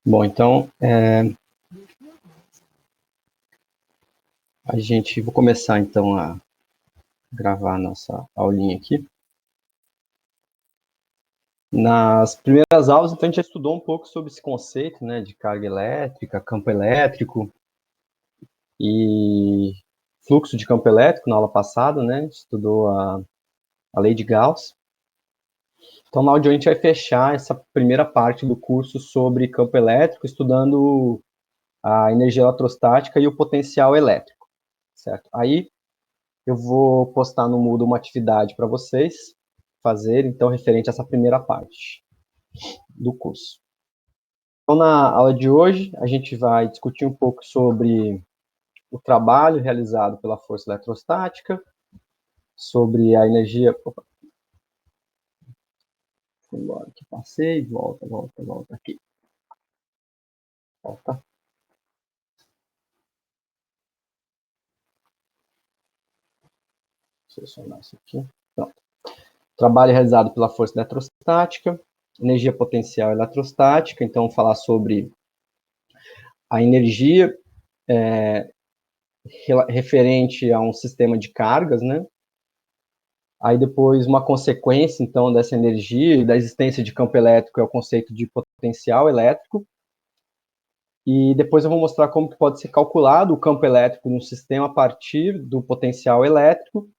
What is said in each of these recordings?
Bom, então, vou começar então a gravar a nossa aulinha aqui. Nas primeiras aulas, então, a gente já estudou um pouco sobre esse conceito, né, de carga elétrica, campo elétrico e fluxo de campo elétrico na aula passada, né, a gente estudou a lei de Gauss. Então, na aula de hoje, a gente vai fechar essa primeira parte do curso sobre campo elétrico, estudando a energia eletrostática e o potencial elétrico, certo? Aí, eu vou postar no Moodle uma atividade para vocês fazerem, então, referente a essa primeira parte do curso. Então, na aula de hoje, a gente vai discutir um pouco sobre o trabalho realizado pela força eletrostática, sobre a energia... Opa. Embora que passei, volta aqui. Volta. Selecionar isso aqui. Pronto. Trabalho realizado pela força eletrostática, energia potencial eletrostática, então falar sobre a energia referente a um sistema de cargas, né? Aí depois uma consequência, então, dessa energia e da existência de campo elétrico é o conceito de potencial elétrico. E depois eu vou mostrar como que pode ser calculado o campo elétrico no sistema a partir do potencial elétrico,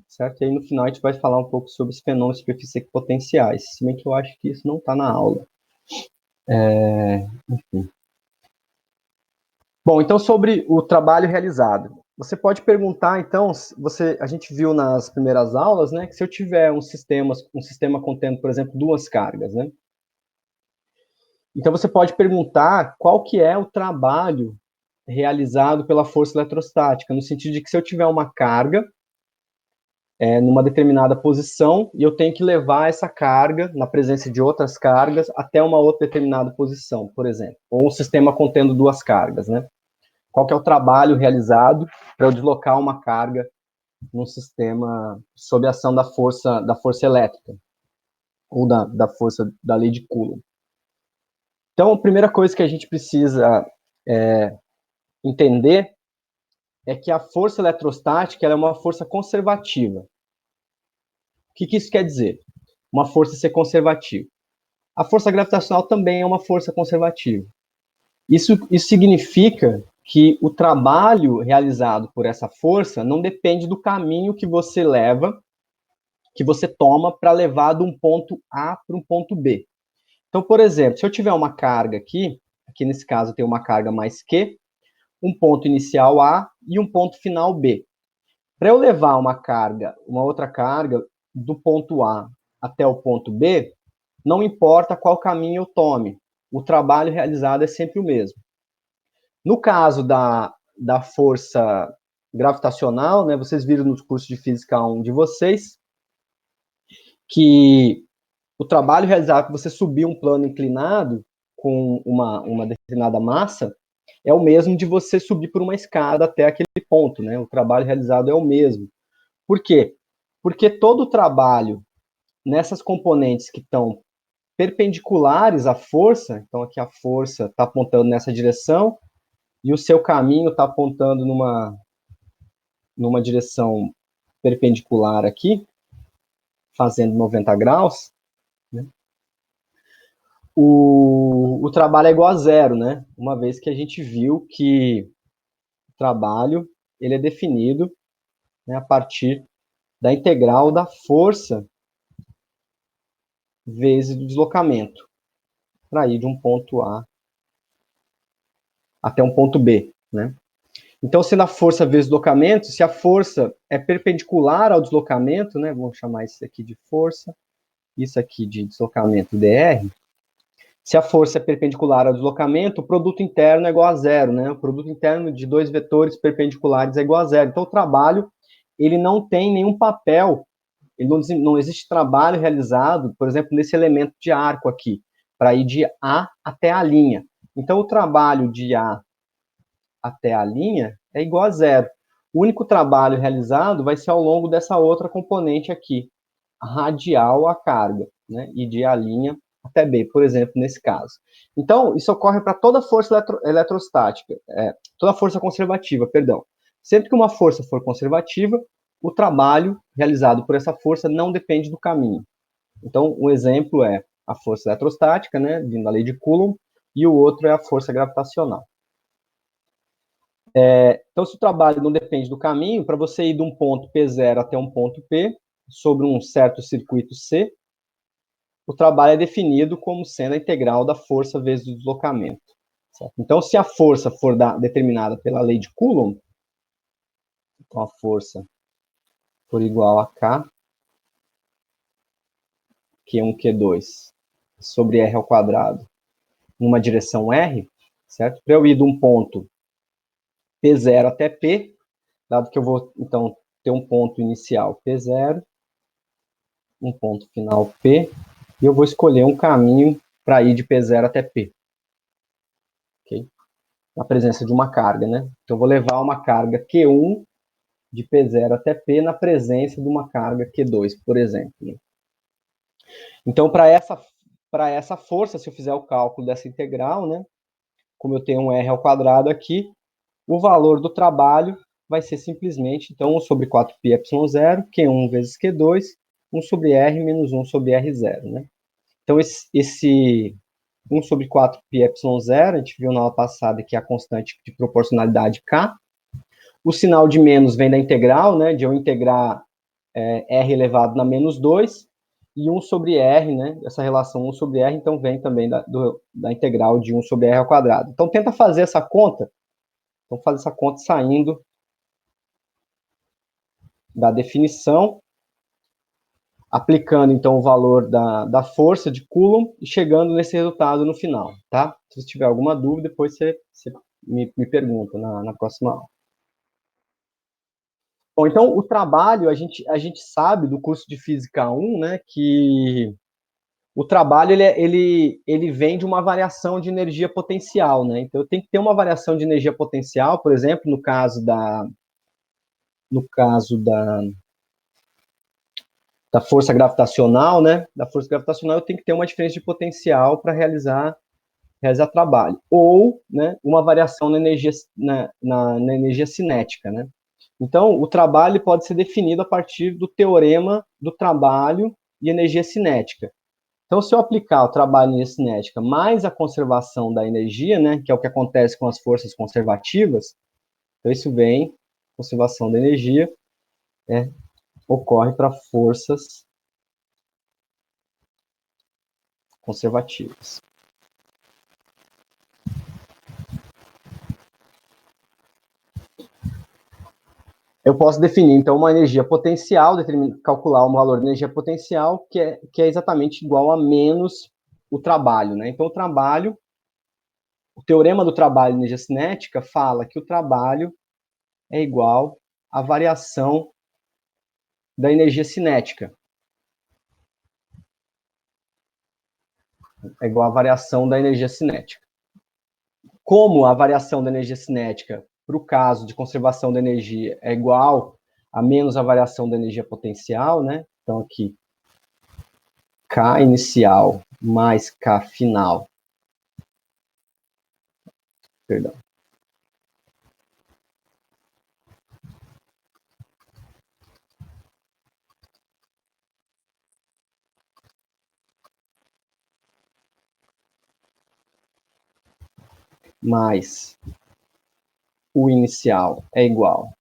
certo? E aí no final a gente vai falar um pouco sobre os fenômenos de superfície equipotenciais, se bem que eu acho que isso não está na aula. Enfim. Bom, então sobre o trabalho realizado. Você pode perguntar, então, a gente viu nas primeiras aulas, né, que se eu tiver um sistema contendo, por exemplo, duas cargas, né? Então você pode perguntar qual que é o trabalho realizado pela força eletrostática, no sentido de que se eu tiver uma carga numa determinada posição e eu tenho que levar essa carga, na presença de outras cargas, até uma outra determinada posição, por exemplo, ou um sistema contendo duas cargas, né? Qual que é o trabalho realizado para eu deslocar uma carga num sistema sob a ação da força elétrica, ou da força da lei de Coulomb. Então, a primeira coisa que a gente precisa entender é que a força eletrostática ela é uma força conservativa. O que isso quer dizer? Uma força ser conservativa. A força gravitacional também é uma força conservativa. Isso significa que o trabalho realizado por essa força não depende do caminho que você leva, que você toma para levar de um ponto A para um ponto B. Então, por exemplo, se eu tiver uma carga aqui nesse caso eu tenho uma carga mais Q, um ponto inicial A e um ponto final B. Para eu levar uma outra carga, do ponto A até o ponto B, não importa qual caminho eu tome, o trabalho realizado é sempre o mesmo. No caso da força gravitacional, né, vocês viram nos cursos de Física 1 de vocês, que o trabalho realizado para você subir um plano inclinado com uma determinada massa é o mesmo de você subir por uma escada até aquele ponto, né? O trabalho realizado é o mesmo. Por quê? Porque todo o trabalho nessas componentes que estão perpendiculares à força, então aqui a força está apontando nessa direção e o seu caminho está apontando numa direção perpendicular aqui, fazendo 90 graus, né? O trabalho é igual a zero, né? Uma vez que a gente viu que o trabalho ele é definido, né, a partir da integral da força vezes o deslocamento, para ir de um ponto A até um ponto B, né? Então, sendo a força vezes o deslocamento, se a força é perpendicular ao deslocamento, né, vamos chamar isso aqui de força, isso aqui de deslocamento dr, se a força é perpendicular ao deslocamento, o produto interno é igual a zero, né? O produto interno de dois vetores perpendiculares é igual a zero. Então, o trabalho, ele não tem nenhum papel, não existe trabalho realizado, por exemplo, nesse elemento de arco aqui, para ir de A até a linha. Então, o trabalho de A até a linha é igual a zero. O único trabalho realizado vai ser ao longo dessa outra componente aqui, radial à carga, né? E de A' até B, por exemplo, nesse caso. Então, isso ocorre para toda força eletrostática, toda força conservativa, perdão. Sempre que uma força for conservativa, o trabalho realizado por essa força não depende do caminho. Então, um exemplo é a força eletrostática, né, vindo da lei de Coulomb, e o outro é a força gravitacional. Então, se o trabalho não depende do caminho, para você ir de um ponto P0 até um ponto P, sobre um certo circuito C, o trabalho é definido como sendo a integral da força vezes o deslocamento. Certo? Então, se a força for determinada pela lei de Coulomb, então a força for igual a K, Q1, Q2, sobre R ao quadrado, numa direção R, certo? Para eu ir de um ponto P0 até P, dado que eu vou, então, ter um ponto inicial P0, um ponto final P, e eu vou escolher um caminho para ir de P0 até P. Ok? Na presença de uma carga, né? Então, eu vou levar uma carga Q1 de P0 até P na presença de uma carga Q2, por exemplo. Né? Então, para essa força, se eu fizer o cálculo dessa integral, né? Como eu tenho um R ao quadrado aqui, o valor do trabalho vai ser simplesmente, então, 1 sobre 4πε0, Q1 vezes Q2, 1 sobre R menos 1 sobre R0, né? Então, esse 1 sobre 4πε0, a gente viu na aula passada que é a constante de proporcionalidade K. O sinal de menos vem da integral, né? De eu integrar R elevado na menos 2, e 1 sobre R, né? Essa relação 1 sobre R, então, vem também da integral de 1 sobre R ao quadrado. Então, tenta fazer essa conta. Então, faz essa conta saindo da definição, aplicando, então, o valor da força de Coulomb e chegando nesse resultado no final, tá? Se tiver alguma dúvida, depois você me pergunta na próxima aula. Bom, então, o trabalho, a gente sabe do curso de Física 1, né, que o trabalho, ele vem de uma variação de energia potencial, né? Então, eu tenho que ter uma variação de energia potencial, por exemplo, no caso da força gravitacional, né? Da força gravitacional, eu tenho que ter uma diferença de potencial para realizar trabalho. Ou, né, uma variação na energia, na energia cinética, né? Então, o trabalho pode ser definido a partir do teorema do trabalho e energia cinética. Então, se eu aplicar o trabalho e energia cinética mais a conservação da energia, né, que é o que acontece com as forças conservativas, então isso vem, conservação da energia, ocorre para forças conservativas. Eu posso definir, então, uma energia potencial, calcular um valor de energia potencial que é exatamente igual a menos o trabalho, né? Então, o teorema do trabalho de energia cinética fala que o trabalho é igual à variação da energia cinética. É igual à variação da energia cinética. Como a variação da energia cinética, para o caso de conservação da energia, é igual a menos a variação da energia potencial, né? Então, aqui, K inicial mais K final. Perdão. Mais o inicial é igual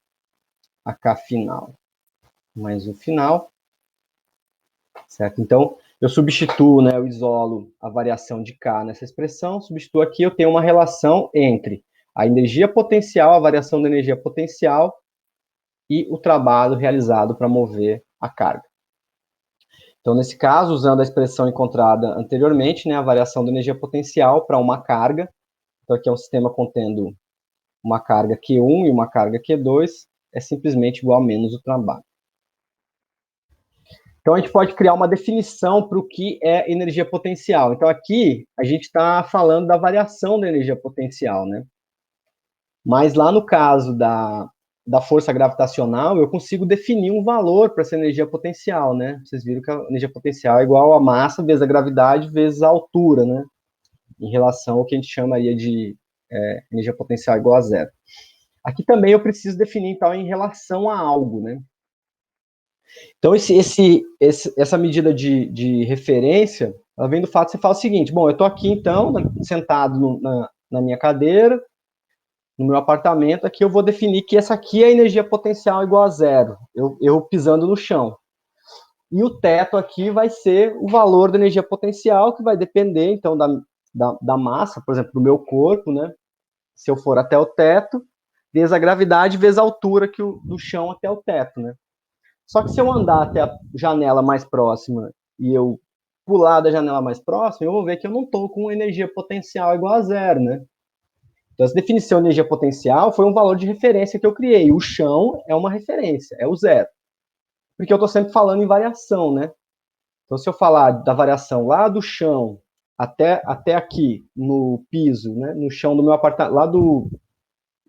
a K final mais o final, certo? Então, eu substituo, né, eu isolo a variação de K nessa expressão, substituo aqui, eu tenho uma relação entre a energia potencial, a variação da energia potencial e o trabalho realizado para mover a carga. Então, nesse caso, usando a expressão encontrada anteriormente, né, a variação da energia potencial para uma carga, então aqui é um sistema contendo uma carga Q1 e uma carga Q2, é simplesmente igual a menos o trabalho. Então, a gente pode criar uma definição para o que é energia potencial. Então, aqui, a gente está falando da variação da energia potencial, né? Mas lá no caso da força gravitacional, eu consigo definir um valor para essa energia potencial, né? Vocês viram que a energia potencial é igual a massa vezes a gravidade vezes a altura, né? Em relação ao que a gente chamaria de energia potencial igual a zero. Aqui também eu preciso definir, então, em relação a algo, né? Então, essa medida de referência, ela vem do fato de você falar o seguinte, bom, eu estou aqui, então, sentado na minha cadeira, no meu apartamento, aqui eu vou definir que essa aqui é a energia potencial igual a zero, eu pisando no chão. E o teto aqui vai ser o valor da energia potencial, que vai depender, então, da massa, por exemplo, do meu corpo, né? Se eu for até o teto, vezes a gravidade, vezes a altura do chão até o teto, né? Só que se eu andar até a janela mais próxima e eu pular da janela mais próxima, eu vou ver que eu não estou com energia potencial igual a zero, né? Então, essa definição de energia potencial foi um valor de referência que eu criei. O chão é uma referência, é o zero. Porque eu estou sempre falando em variação, né? Então, se eu falar da variação lá do chão até aqui no piso, né? No chão do meu apartamento, lá do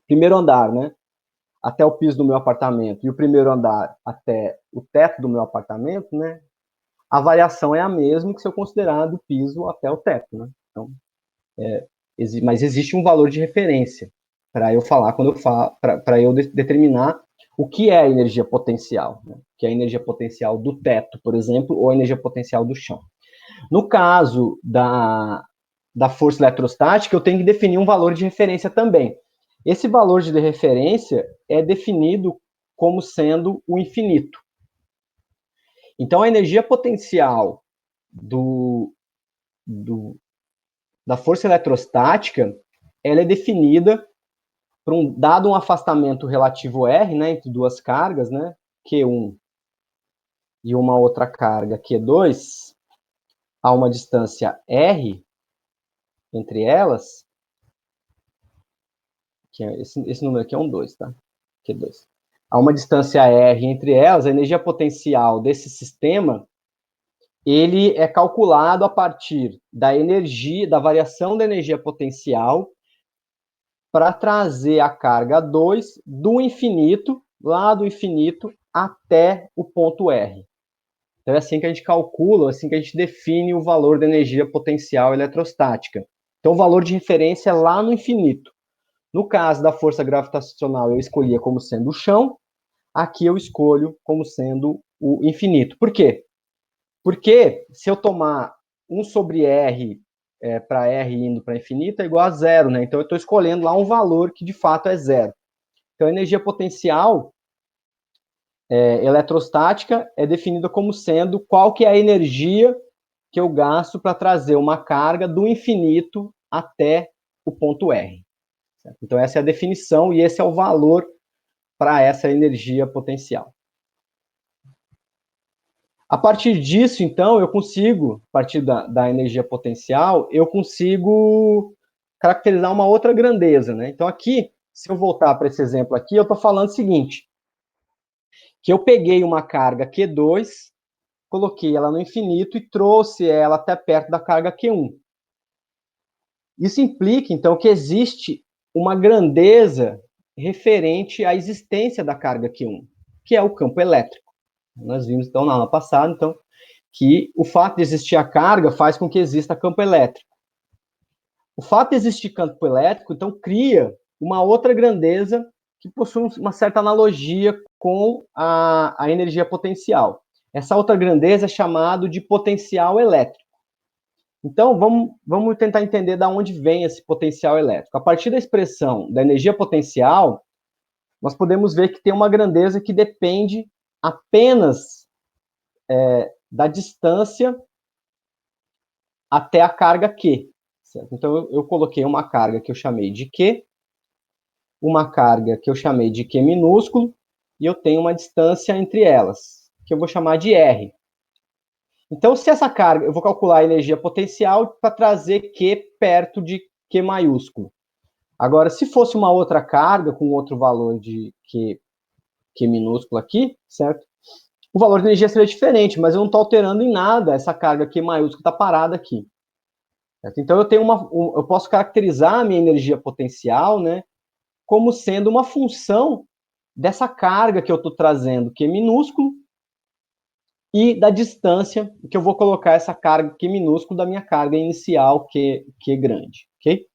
primeiro andar, né? Até o piso do meu apartamento e o primeiro andar até o teto do meu apartamento, né? A variação é a mesma que se eu considerar do piso até o teto, né? Então, mas existe um valor de referência para eu falar quando eu falo, para eu determinar o que é a energia potencial, né? Que é a energia potencial do teto, por exemplo, ou a energia potencial do chão. No caso da força eletrostática, eu tenho que definir um valor de referência também. Esse valor de referência é definido como sendo o infinito. Então, a energia potencial da força eletrostática, ela é definida por dado um afastamento relativo R, né, entre duas cargas, né, Q1 e uma outra carga, Q2, a uma distância R entre elas, que esse número aqui é um 2, tá? Q2. A uma distância R entre elas, a energia potencial desse sistema, ele é calculado a partir da energia, da variação da energia potencial para trazer a carga 2 do infinito, lá do infinito, até o ponto R. Então é assim que a gente calcula, assim que a gente define o valor da energia potencial eletrostática. Então o valor de referência é lá no infinito. No caso da força gravitacional, eu escolhia como sendo o chão, aqui eu escolho como sendo o infinito. Por quê? Porque se eu tomar 1 sobre R para R indo para infinito é igual a zero, né? Então eu estou escolhendo lá um valor que de fato é zero. Então a energia potencial eletrostática é definida como sendo qual que é a energia que eu gasto para trazer uma carga do infinito até o ponto R. Certo? Então essa é a definição e esse é o valor para essa energia potencial. A partir disso, então, eu consigo, a partir da energia potencial, eu consigo caracterizar uma outra grandeza, né? Então, aqui, se eu voltar para esse exemplo aqui, eu estou falando o seguinte, que eu peguei uma carga Q2, coloquei ela no infinito e trouxe ela até perto da carga Q1. Isso implica, então, que existe uma grandeza referente à existência da carga Q1, que é o campo elétrico. Nós vimos, então, na aula passada, então, que o fato de existir a carga faz com que exista campo elétrico. O fato de existir campo elétrico, então, cria uma outra grandeza que possui uma certa analogia com a energia potencial. Essa outra grandeza é chamada de potencial elétrico. Então, vamos tentar entender de onde vem esse potencial elétrico. A partir da expressão da energia potencial, nós podemos ver que tem uma grandeza que depende apenas da distância até a carga Q. Certo? Então, eu coloquei uma carga que eu chamei de Q, uma carga que eu chamei de Q minúsculo, e eu tenho uma distância entre elas, que eu vou chamar de R. Então, se essa carga, eu vou calcular a energia potencial para trazer Q perto de Q maiúsculo. Agora, se fosse uma outra carga, com outro valor de Q minúsculo aqui, certo? O valor de energia seria diferente, mas eu não estou alterando em nada essa carga Q maiúscula que está parada aqui. Certo? Então, eu posso caracterizar a minha energia potencial, né, como sendo uma função dessa carga que eu estou trazendo, que é minúsculo, e da distância que eu vou colocar essa carga, que é minúsculo, da minha carga inicial, que é grande, ok?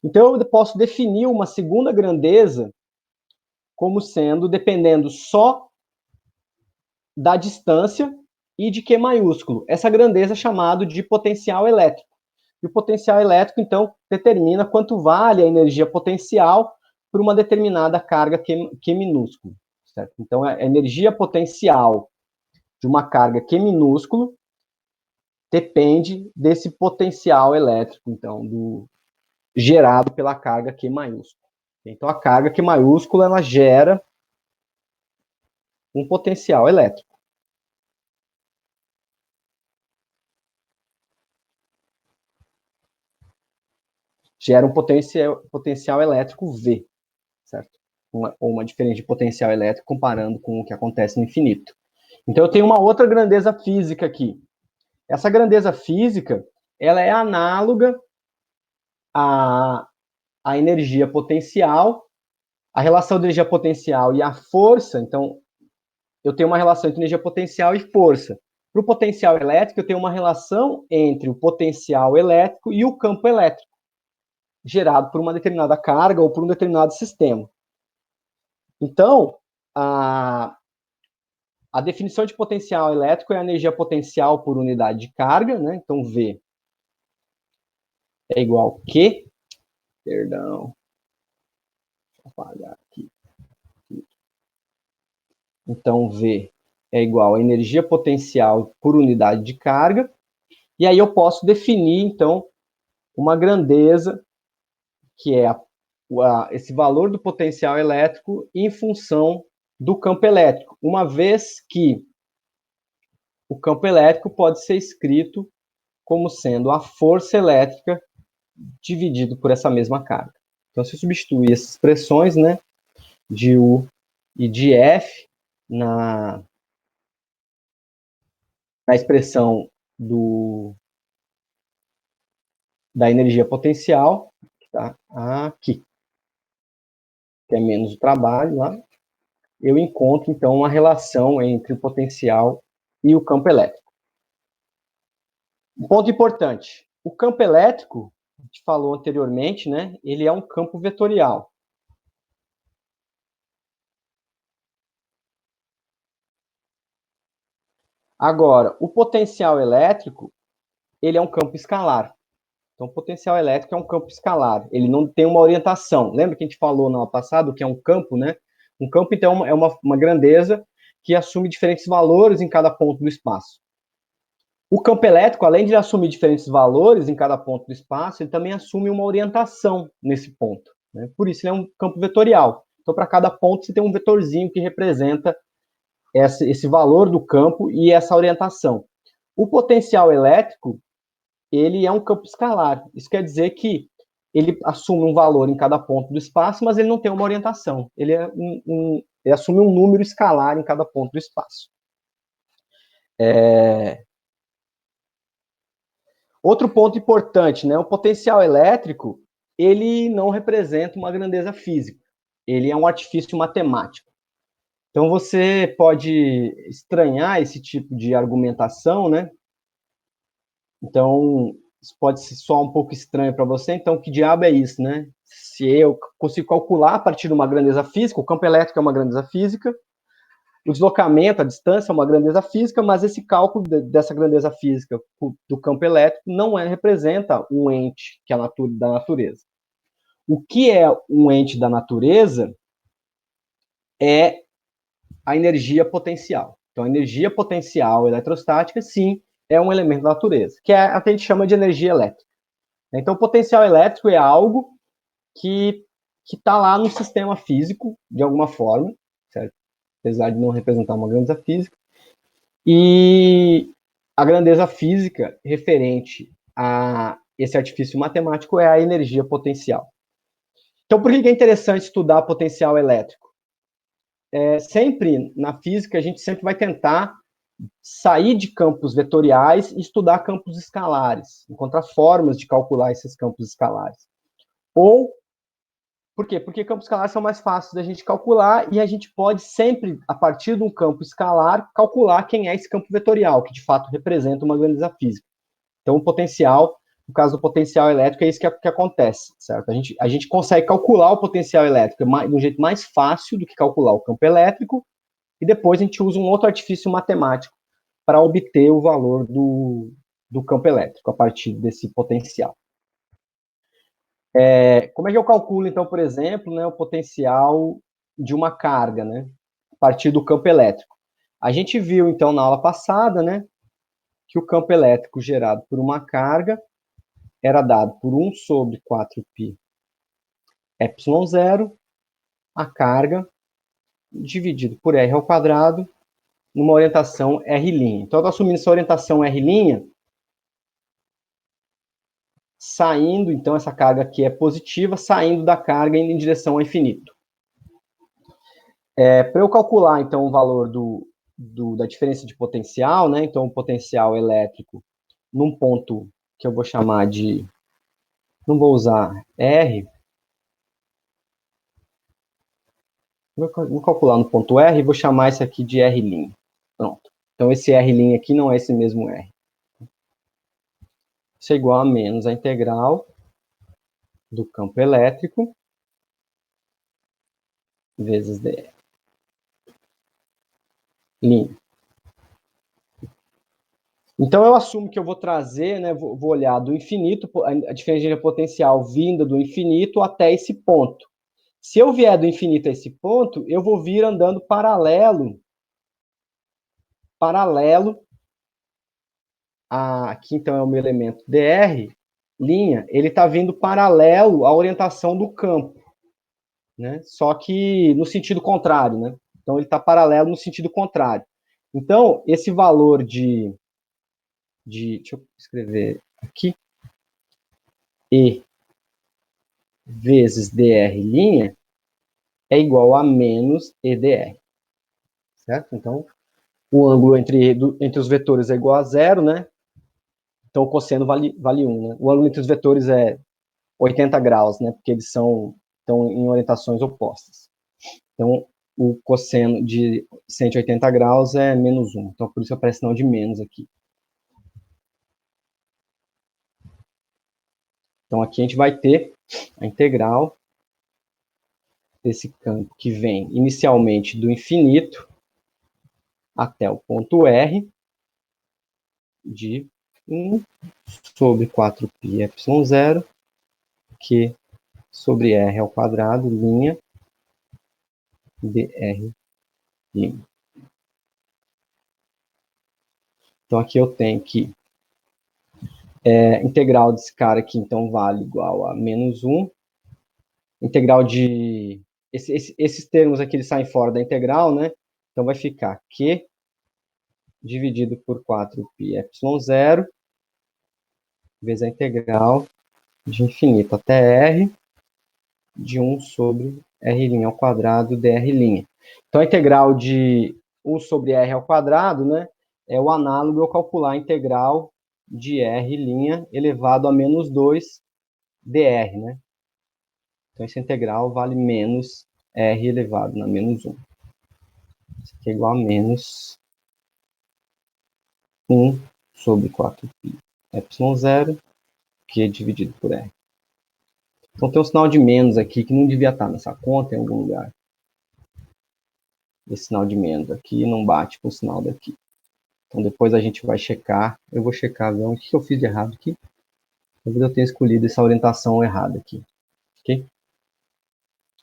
Então, eu posso definir uma segunda grandeza como sendo, dependendo só da distância e de Q maiúsculo. Essa grandeza é chamada de potencial elétrico. E o potencial elétrico, então, determina quanto vale a energia potencial por uma determinada carga Q minúsculo. Certo? Então, a energia potencial de uma carga Q minúsculo depende desse potencial elétrico, então, gerado pela carga Q maiúsculo. Então, a carga Q maiúscula, ela gera um potencial elétrico. Gera um potencial elétrico V, certo? Uma diferença de potencial elétrico comparando com o que acontece no infinito. Então, eu tenho uma outra grandeza física aqui. Essa grandeza física, ela é análoga à energia potencial, a relação de energia potencial e a força. Então, eu tenho uma relação entre energia potencial e força. Para o potencial elétrico, eu tenho uma relação entre o potencial elétrico e o campo elétrico, gerado por uma determinada carga ou por um determinado sistema. Então, a definição de potencial elétrico é a energia potencial por unidade de carga, né? Então, V é igual a Q, perdão, deixa eu apagar aqui. Então, V é igual a energia potencial por unidade de carga, e aí eu posso definir, então, uma grandeza, que é esse valor do potencial elétrico em função do campo elétrico, uma vez que o campo elétrico pode ser escrito como sendo a força elétrica dividido por essa mesma carga. Então, se eu substituir essas expressões, né, de U e de F na expressão da energia potencial, tá? Aqui, que é menos o trabalho lá, eu encontro, então, uma relação entre o potencial e o campo elétrico. Um ponto importante, o campo elétrico, a gente falou anteriormente, né, ele é um campo vetorial. Agora, o potencial elétrico, ele é um campo escalar. Então, o potencial elétrico é um campo escalar. Ele não tem uma orientação. Lembra que a gente falou no ano passado que é um campo, né? Um campo, então, é uma grandeza que assume diferentes valores em cada ponto do espaço. O campo elétrico, além de assumir diferentes valores em cada ponto do espaço, ele também assume uma orientação nesse ponto, né? Por isso, ele é um campo vetorial. Então, para cada ponto, você tem um vetorzinho que representa esse valor do campo e essa orientação. O potencial elétrico, ele é um campo escalar. Isso quer dizer que ele assume um valor em cada ponto do espaço, mas ele não tem uma orientação. Ele assume um número escalar em cada ponto do espaço. Outro ponto importante, né? O potencial elétrico, ele não representa uma grandeza física. Ele é um artifício matemático. Então, você pode estranhar esse tipo de argumentação, né? Então, isso pode soar um pouco estranho para você. Então, que diabo é isso, né? Se eu consigo calcular a partir de uma grandeza física, o campo elétrico é uma grandeza física, o deslocamento, a distância é uma grandeza física, mas esse cálculo dessa grandeza física do campo elétrico não representa um ente que é da natureza. O que é um ente da natureza é a energia potencial. Então, a energia potencial eletrostática, sim, é um elemento da natureza, que a gente chama de energia elétrica. Então, o potencial elétrico é algo que está lá no sistema físico, de alguma forma, certo? Apesar de não representar uma grandeza física. E a grandeza física referente a esse artifício matemático é a energia potencial. Então, por que é interessante estudar potencial elétrico? Sempre, na física, a gente sempre vai tentar sair de campos vetoriais e estudar campos escalares, encontrar formas de calcular esses campos escalares. Ou Por quê? Porque campos escalares são mais fáceis da gente calcular e a gente pode sempre, a partir de um campo escalar, calcular quem é esse campo vetorial, que de fato representa uma grandeza física. Então, o potencial, no caso do potencial elétrico, é isso que acontece, certo? A gente consegue calcular o potencial elétrico de um jeito mais fácil do que calcular o campo elétrico, e depois a gente usa um outro artifício matemático para obter o valor do campo elétrico a partir desse potencial. Como é que eu calculo, então, por exemplo, né, o potencial de uma carga, né, a partir do campo elétrico? A gente viu, então, na aula passada, né, que o campo elétrico gerado por uma carga era dado por 1 sobre 4π ε0, a carga, dividido por r ao quadrado, numa orientação r'. Então, eu estou assumindo essa orientação r', saindo, então, essa carga aqui é positiva, saindo da carga indo em direção ao infinito. Para eu calcular, então, o valor da diferença de potencial, né? Então, o potencial elétrico num ponto que eu vou chamar de... Não vou usar R. Vou calcular no ponto R e vou chamar isso aqui de R'. Pronto. Então, esse R' aqui não é esse mesmo R. Isso é igual a menos a integral do campo elétrico vezes dr. Linha. Então, eu assumo que eu vou trazer, né, vou olhar do infinito, a diferença de potencial vinda do infinito até esse ponto. Se eu vier do infinito a esse ponto, eu vou vir andando paralelo aqui então é o meu elemento dr, linha, ele está vindo paralelo à orientação do campo, né? Só que no sentido contrário, né? Então, ele está paralelo no sentido contrário. Então, esse valor deixa eu escrever aqui, E vezes dr' é igual a menos EDR. Certo? Então, o ângulo entre os vetores é igual a zero, né? Então, o cosseno vale 1, né? O ângulo entre os vetores é 80 graus, né? Porque eles estão em orientações opostas. Então, o cosseno de 180 graus é menos 1. Então, por isso aparece sinal de menos aqui. Então, aqui a gente vai ter a integral desse campo que vem inicialmente do infinito até o ponto R de 1 sobre 4π ε0, Q sobre R ao quadrado, linha, dr'. Então, aqui eu tenho que integral desse cara aqui, então, vale igual a menos 1. Integral de... Esses termos aqui, eles saem fora da integral, né? Então, vai ficar Q dividido por 4π ε0 vezes a integral de infinito até R de 1 sobre R' ao quadrado dr'. Então, a integral de 1 sobre R ao quadrado, né, é o análogo eu calcular a integral de R' elevado a menos 2 dr, né? Então, essa integral vale menos R elevado a menos 1. Isso aqui é igual a menos 1 sobre 4π ε0, que é dividido por R. Então, tem um sinal de menos aqui que não devia estar nessa conta em algum lugar. Esse sinal de menos aqui não bate com o sinal daqui. Então, depois a gente vai checar. Eu vou checar, ver o que eu fiz de errado aqui. Talvez eu tenha escolhido essa orientação errada aqui. Ok?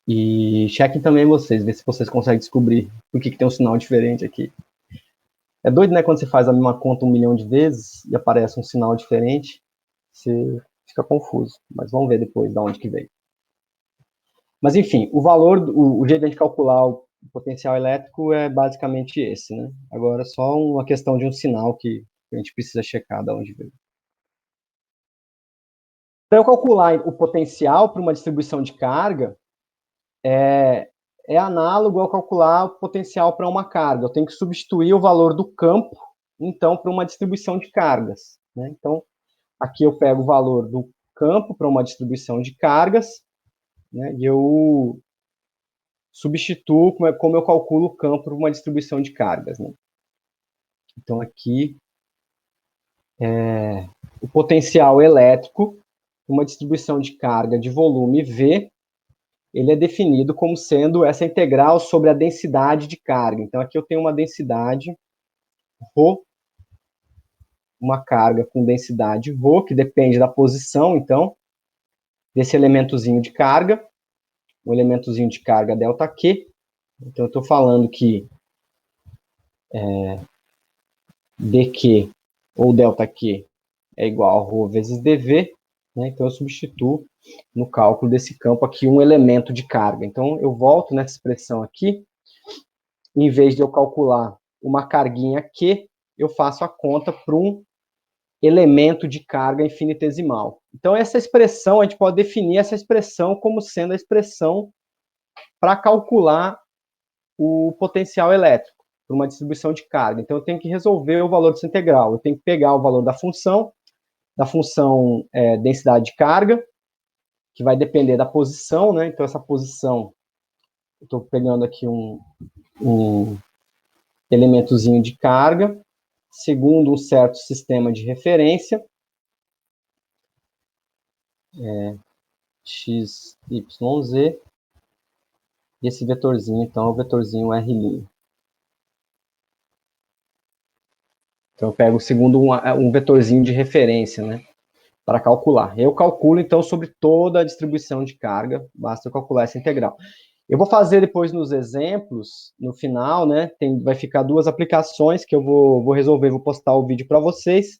E chequem também vocês, ver se vocês conseguem descobrir por que tem um sinal diferente aqui. É doido, né? Quando você faz a mesma conta 1 milhão de vezes e aparece um sinal diferente, você fica confuso. Mas vamos ver depois de onde que veio. Mas, enfim, o jeito de a gente calcular o potencial elétrico é basicamente esse, né? Agora, é só uma questão de um sinal que a gente precisa checar de onde veio. Para eu calcular o potencial para uma distribuição de carga, é análogo ao calcular o potencial para uma carga. Eu tenho que substituir o valor do campo, então, para uma distribuição de cargas, né? Então, aqui eu pego o valor do campo para uma distribuição de cargas, né? E eu substituo como eu calculo o campo por uma distribuição de cargas, né? Então, aqui, o potencial elétrico, uma distribuição de carga de volume V, ele é definido como sendo essa integral sobre a densidade de carga. Então, aqui eu tenho uma densidade ρ, uma carga com densidade ρ, que depende da posição, então, desse elementozinho de carga, um elementozinho de carga ΔQ. Então, eu estou falando que dQ ou ΔQ é igual a ρ vezes dV, né? Então eu substituo no cálculo desse campo aqui um elemento de carga. Então eu volto nessa expressão aqui, em vez de eu calcular uma carguinha Q, eu faço a conta para um elemento de carga infinitesimal. Então essa expressão, a gente pode definir essa expressão como sendo a expressão para calcular o potencial elétrico para uma distribuição de carga. Então eu tenho que resolver o valor dessa integral. Eu tenho que pegar o valor da função densidade de carga, que vai depender da posição, né? Então, essa posição, eu estou pegando aqui um elementozinho de carga, segundo um certo sistema de referência, x, y, z, e esse vetorzinho, então, é o vetorzinho R'. Então, eu pego segundo um vetorzinho de referência, né? Para calcular. Eu calculo, então, sobre toda a distribuição de carga, basta eu calcular essa integral. Eu vou fazer depois nos exemplos, no final, né? Vai ficar duas aplicações que eu vou resolver, vou postar o vídeo para vocês,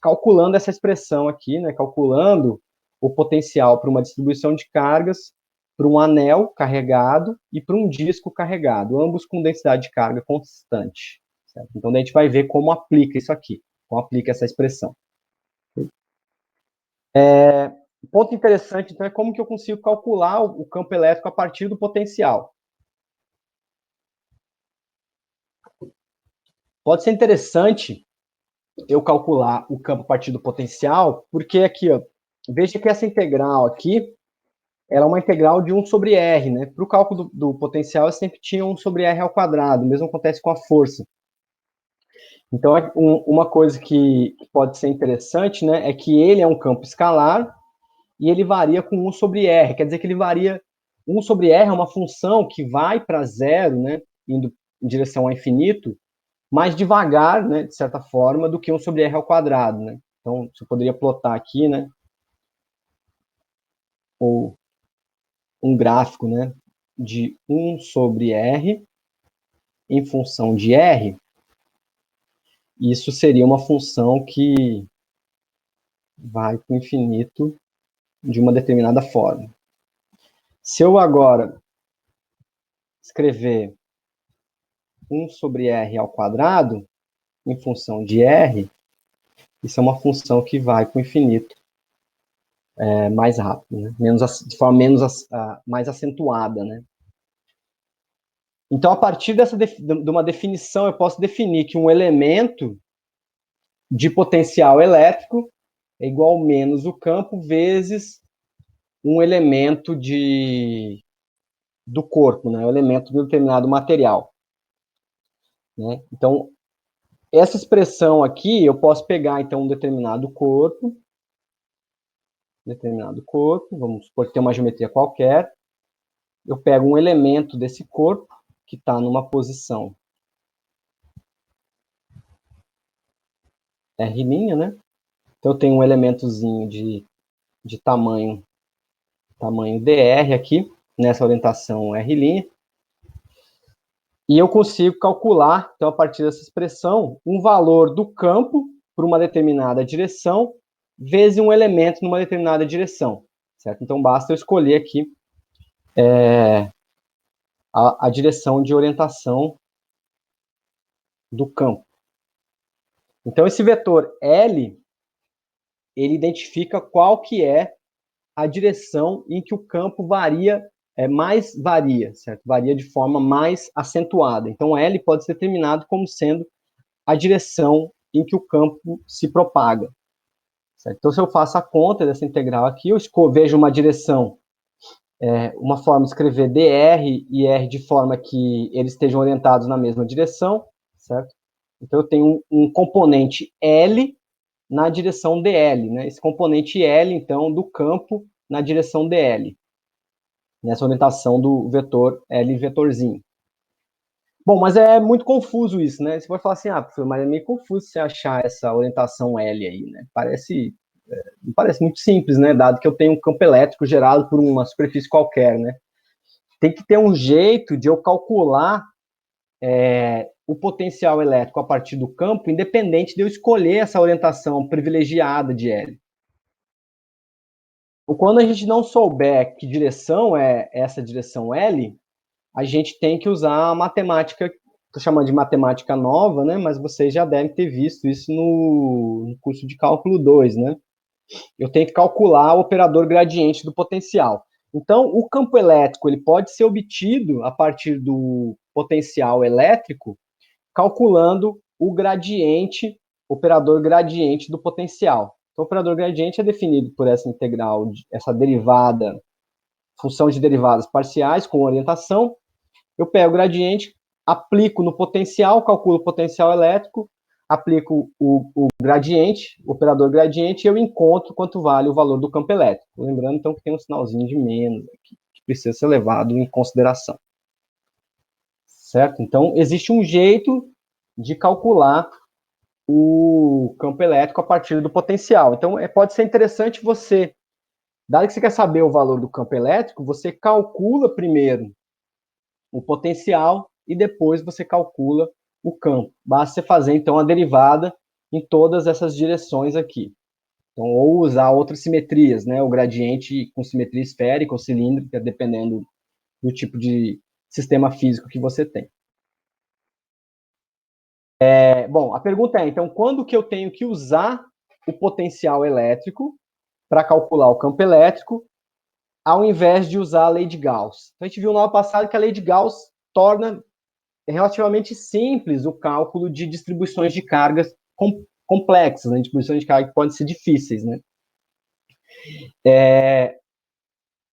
calculando essa expressão aqui, né? Calculando o potencial para uma distribuição de cargas, para um anel carregado e para um disco carregado, ambos com densidade de carga constante. Certo? Então, a gente vai ver como aplica isso aqui, como aplica essa expressão. Ponto interessante, então, é como que eu consigo calcular o campo elétrico a partir do potencial. Pode ser interessante eu calcular o campo a partir do potencial, porque aqui, ó, veja que essa integral aqui, ela é uma integral de 1 sobre R, né? Para o cálculo do potencial, eu sempre tinha 1 sobre R ao quadrado, o mesmo acontece com a força. Então, uma coisa que pode ser interessante, né, é que ele é um campo escalar, e ele varia com 1 sobre R, quer dizer que ele varia, 1 sobre R é uma função que vai para zero, né, indo em direção ao infinito, mais devagar, né, de certa forma, do que 1 sobre R ao quadrado, né. Então, você poderia plotar aqui, né, ou um gráfico, né, de 1 sobre R em função de R, isso seria uma função que vai para o infinito de uma determinada forma. Se eu agora escrever 1 sobre R ao quadrado, em função de R, isso é uma função que vai para o infinito mais rápido, né? De forma mais acentuada, né? Então, a partir de uma definição, eu posso definir que um elemento de potencial elétrico é igual menos o campo vezes um elemento do corpo, né? O elemento de um determinado material. Né? Então, essa expressão aqui, eu posso pegar, então, um determinado corpo, vamos supor que tem uma geometria qualquer, eu pego um elemento desse corpo, que está numa posição R', né? Então, eu tenho um elementozinho de tamanho dr aqui, nessa orientação R', e eu consigo calcular, então, a partir dessa expressão, um valor do campo para uma determinada direção, vezes um elemento numa determinada direção, certo? Então, basta eu escolher aqui a direção de orientação do campo. Então, esse vetor L, ele identifica qual que é a direção em que o campo mais varia, certo? Varia de forma mais acentuada. Então, L pode ser determinado como sendo a direção em que o campo se propaga. Certo? Então, se eu faço a conta dessa integral aqui, eu vejo uma direção uma forma de escrever dr e r de forma que eles estejam orientados na mesma direção, certo? Então, eu tenho um componente L na direção dl, né? Esse componente L, então, do campo na direção dl, nessa orientação do vetor L vetorzinho. Bom, mas é muito confuso isso, né? Você vai falar assim, professor, mas é meio confuso você achar essa orientação L aí, né? Parece muito simples, né? Dado que eu tenho um campo elétrico gerado por uma superfície qualquer, né? Tem que ter um jeito de eu calcular o potencial elétrico a partir do campo, independente de eu escolher essa orientação privilegiada de L. Quando a gente não souber que direção é essa direção L, a gente tem que usar a matemática, estou chamando de matemática nova, né? Mas vocês já devem ter visto isso no curso de cálculo 2, né? Eu tenho que calcular o operador gradiente do potencial. Então, o campo elétrico ele pode ser obtido a partir do potencial elétrico, calculando o gradiente, operador gradiente do potencial. Então, o operador gradiente é definido por essa integral, essa derivada, função de derivadas parciais com orientação. Eu pego o gradiente, aplico no potencial, calculo o potencial elétrico, aplico o gradiente, o operador gradiente, e eu encontro quanto vale o valor do campo elétrico. Lembrando, então, que tem um sinalzinho de menos aqui, que precisa ser levado em consideração. Certo? Então, existe um jeito de calcular o campo elétrico a partir do potencial. Então, pode ser interessante você, dado que você quer saber o valor do campo elétrico, você calcula primeiro o potencial e depois você calcula o campo. Basta você fazer, então, a derivada em todas essas direções aqui. Então, ou usar outras simetrias, né? O gradiente com simetria esférica ou cilíndrica, dependendo do tipo de sistema físico que você tem. Bom, a pergunta é, então, quando que eu tenho que usar o potencial elétrico para calcular o campo elétrico, ao invés de usar a lei de Gauss? Então, a gente viu no ano passado que a lei de Gauss torna relativamente simples o cálculo de distribuições de cargas complexas, né? Distribuições de carga que podem ser difíceis, né?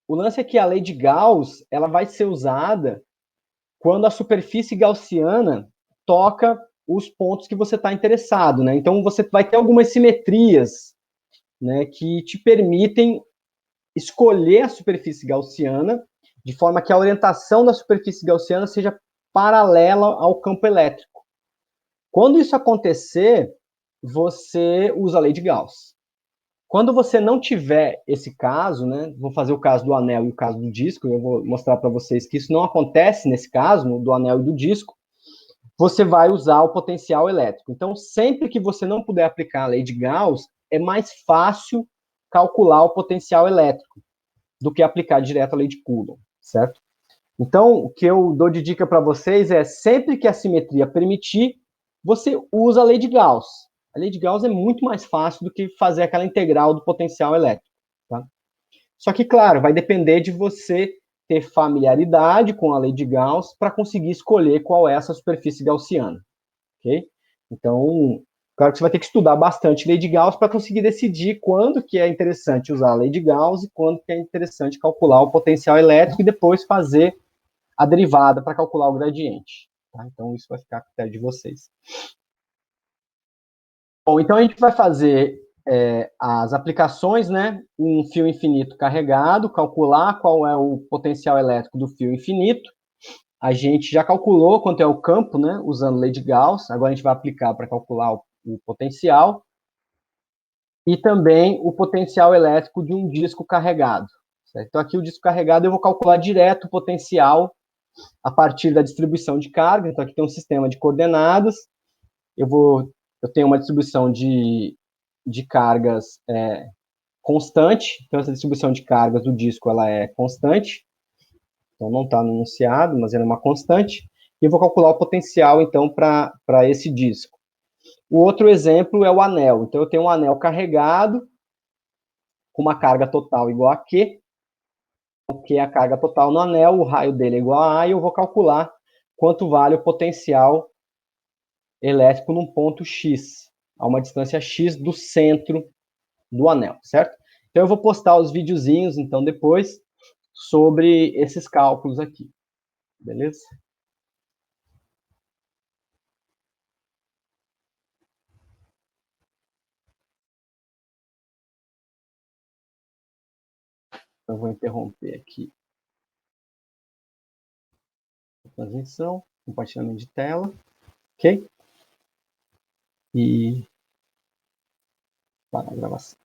O lance é que a lei de Gauss ela vai ser usada quando a superfície gaussiana toca os pontos que você está interessado, né? Então, você vai ter algumas simetrias, né, que te permitem escolher a superfície gaussiana de forma que a orientação da superfície gaussiana seja paralela ao campo elétrico. Quando isso acontecer, você usa a lei de Gauss. Quando você não tiver esse caso, né, vou fazer o caso do anel e o caso do disco, eu vou mostrar para vocês que isso não acontece nesse caso, do anel e do disco, você vai usar o potencial elétrico. Então, sempre que você não puder aplicar a lei de Gauss, é mais fácil calcular o potencial elétrico do que aplicar direto a lei de Coulomb, certo? Então, o que eu dou de dica para vocês é, sempre que a simetria permitir, você usa a lei de Gauss. A lei de Gauss é muito mais fácil do que fazer aquela integral do potencial elétrico, tá? Só que, claro, vai depender de você ter familiaridade com a lei de Gauss para conseguir escolher qual é essa superfície gaussiana, ok? Então, claro que você vai ter que estudar bastante lei de Gauss para conseguir decidir quando que é interessante usar a lei de Gauss e quando que é interessante calcular o potencial elétrico e depois fazer a derivada para calcular o gradiente. Tá? Então, isso vai ficar a critério de vocês. Bom, então a gente vai fazer as aplicações, né? Um fio infinito carregado, calcular qual é o potencial elétrico do fio infinito. A gente já calculou quanto é o campo, né? Usando lei de Gauss. Agora a gente vai aplicar para calcular o potencial. E também o potencial elétrico de um disco carregado. Certo? Então, aqui o disco carregado eu vou calcular direto o potencial a partir da distribuição de carga. Então, aqui tem um sistema de coordenadas. Eu tenho uma distribuição de cargas constante. Então, essa distribuição de cargas do disco ela é constante. Então, não está no enunciado, mas ela é uma constante. E eu vou calcular o potencial, então, para esse disco. O outro exemplo é o anel. Então, eu tenho um anel carregado com uma carga total igual a Q, que é a carga total no anel, o raio dele é igual a A, e eu vou calcular quanto vale o potencial elétrico num ponto X, a uma distância X do centro do anel, certo? Então, eu vou postar os videozinhos, então, depois, sobre esses cálculos aqui, beleza? Eu vou interromper aqui a transmissão, compartilhamento de tela, ok? E parar a gravação.